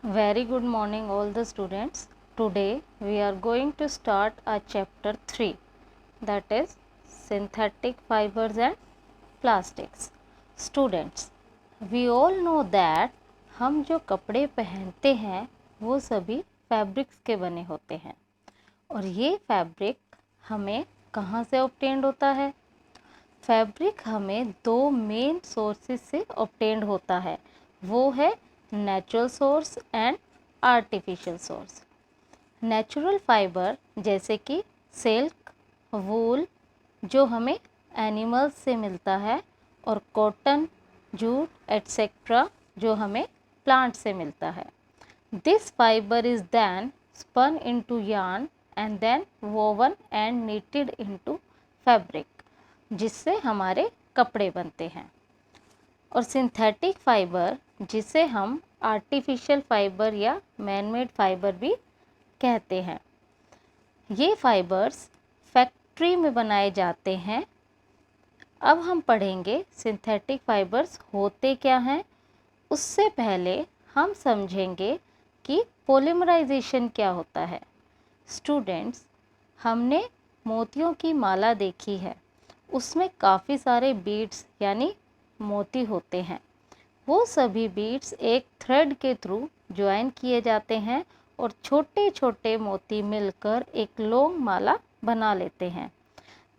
Very good morning all the students. Today we are going to start our chapter 3, that is synthetic fibers and plastics. Students, we all know that हम जो कपड़े पहनते हैं वो सभी fabrics के बने होते हैं और ये फैब्रिक हमें कहाँ से ऑब्टेन्ड होता है। फैब्रिक हमें दो मेन सोर्सेस से ऑब्टेन्ड होता है, वो है natural source and artificial source. Natural fibre जैसे कि सिल्क, वूल जो हमें एनिमल्स से मिलता है, और कॉटन, जूट एटसेट्रा जो हमें प्लांट से मिलता है। This fibre is then spun into yarn and then woven and knitted into fabric, जिससे हमारे कपड़े बनते हैं। और सिंथेटिक फाइबर जिसे हम आर्टिफिशियल फाइबर या मैनमेड फाइबर भी कहते हैं, ये फाइबर्स फैक्ट्री में बनाए जाते हैं। अब हम पढ़ेंगे सिंथेटिक फाइबर्स होते क्या हैं। उससे पहले हम समझेंगे कि पॉलीमराइजेशन क्या होता है। स्टूडेंट्स, हमने मोतियों की माला देखी है, उसमें काफ़ी सारे बीड्स यानी मोती होते हैं। वो सभी बीड्स एक थ्रेड के थ्रू ज्वाइन किए जाते हैं और छोटे छोटे मोती मिलकर एक लॉन्ग माला बना लेते हैं।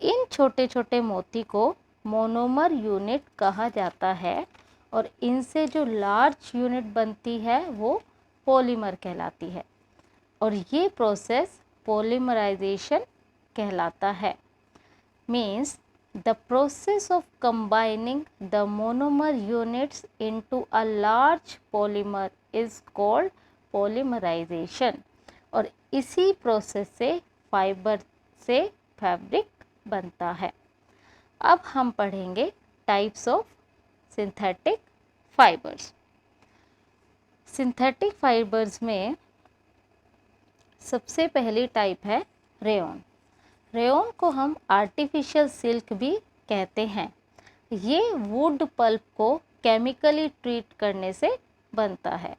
इन छोटे छोटे मोती को मोनोमर यूनिट कहा जाता है और इनसे जो लार्ज यूनिट बनती है वो पॉलीमर कहलाती है और ये प्रोसेस पॉलीमराइजेशन कहलाता है। Means the process of combining the monomer units into a large polymer is called polymerization। और इसी प्रोसेस से फाइबर से फैब्रिक बनता है। अब हम पढ़ेंगे types of synthetic fibres. Synthetic fibres में सबसे पहली टाइप है रेयॉन। रेयॉन को हम आर्टिफिशियल सिल्क भी कहते हैं। ये वुड पल्प को केमिकली ट्रीट करने से बनता है।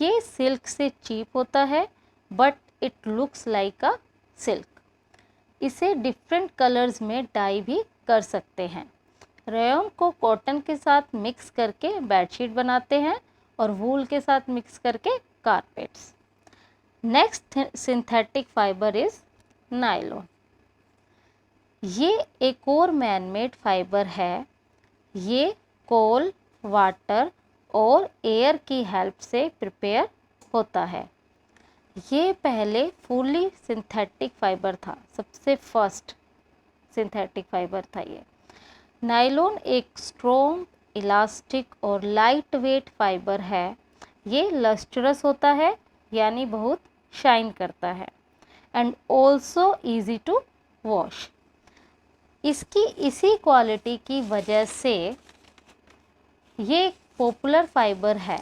ये सिल्क से चीप होता है but it looks like a silk. इसे डिफरेंट कलर्स में डाई भी कर सकते हैं। रेयॉन को कॉटन के साथ मिक्स करके बेडशीट बनाते हैं और वूल के साथ मिक्स करके carpets. Next synthetic fibre is nylon. ये एक और मैनमेड फाइबर है। ये कोल, वाटर और एयर की हेल्प से प्रिपेयर होता है। ये पहले फुली सिंथेटिक फाइबर था, सबसे फर्स्ट सिंथेटिक फाइबर था ये। नायलॉन एक स्ट्रॉन्ग, इलास्टिक और लाइट वेट फाइबर है। ये लस्ट्रस होता है यानी बहुत शाइन करता है and also easy to wash. इसकी इसी क्वालिटी की वजह से ये एक पॉपुलर फाइबर है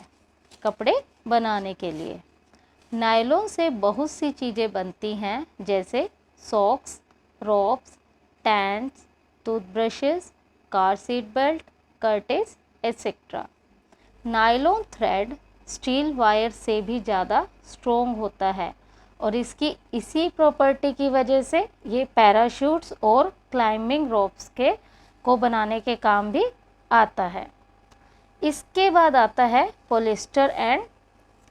कपड़े बनाने के लिए। नायलॉन से बहुत सी चीज़ें बनती हैं जैसे socks, robes, tents, toothbrushes, car seat belt, curtains etcetera. Nylon thread steel wire से भी ज़्यादा स्ट्रॉन्ग होता है और इसकी इसी प्रॉपर्टी की वजह से ये पैराशूट्स और क्लाइंबिंग रोप्स के को बनाने के काम भी आता है। इसके बाद आता है पॉलिस्टर एंड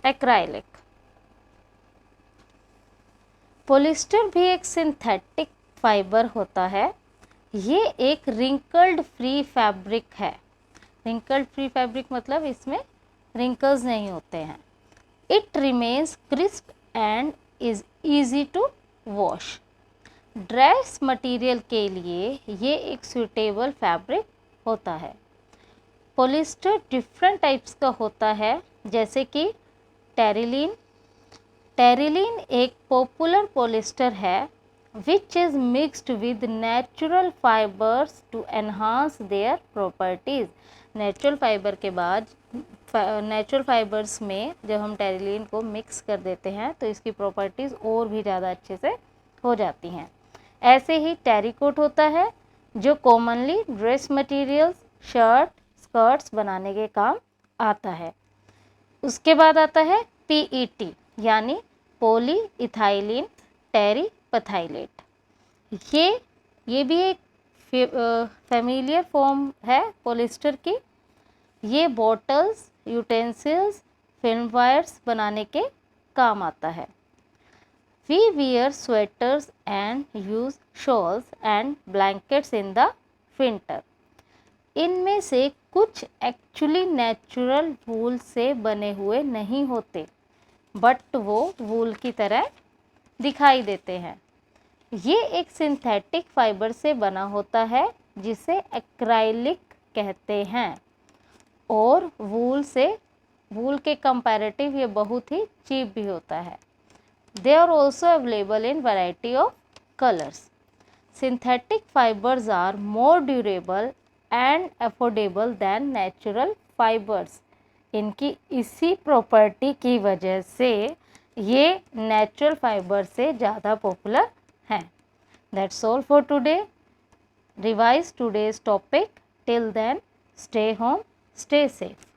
एक्राइलिक। पॉलिस्टर भी एक सिंथेटिक फाइबर होता है। ये एक रिंकल्ड फ्री फैब्रिक है। रिंकल्ड फ्री फैब्रिक मतलब इसमें रिंकल्स नहीं होते हैं। It remains crisp and is easy to wash. Dress material के लिए ये एक सूटेबल फैब्रिक होता है। पॉलिस्टर डिफरेंट टाइप्स का होता है जैसे कि टेरिलीन। टेरिलीन एक पॉपुलर पॉलिस्टर है which is mixed with natural fibres to enhance their properties. Natural fibre के बाद नेचुरल फाइबर्स में जब हम टेरिलीन को मिक्स कर देते हैं तो इसकी प्रॉपर्टीज़ और भी ज़्यादा अच्छे से हो जाती हैं। ऐसे ही टेरिकोट होता है जो commonly dress materials, shirt, skirts बनाने के काम आता है। उसके बाद आता है PET यानी पॉली इथाइलिन टेरीपथाइलेट। ये भी एक फेमिलियर फॉर्म है पॉलिस्टर की। ये बॉटल्स, यूटेंसिल्स, फिल्म वायर्स बनाने के काम आता है। We wear sweaters and use shawls and blankets in the winter. इनमें से कुछ एक्चुअली नेचुरल वूल से बने हुए नहीं होते, बट वो वूल की तरह दिखाई देते हैं। ये एक सिंथेटिक फाइबर से बना होता है जिसे एक्राइलिक कहते हैं, और वूल के कंपैरेटिव ये बहुत ही चीप भी होता है। They are also available in variety of colors. Synthetic fibers are more durable and affordable than natural fibers. इनकी इसी प्रॉपर्टी की वजह से ये नेचुरल फाइबर से ज़्यादा पॉपुलर हैं। That's all for today. Revise today's topic. Till then, stay home, stay safe.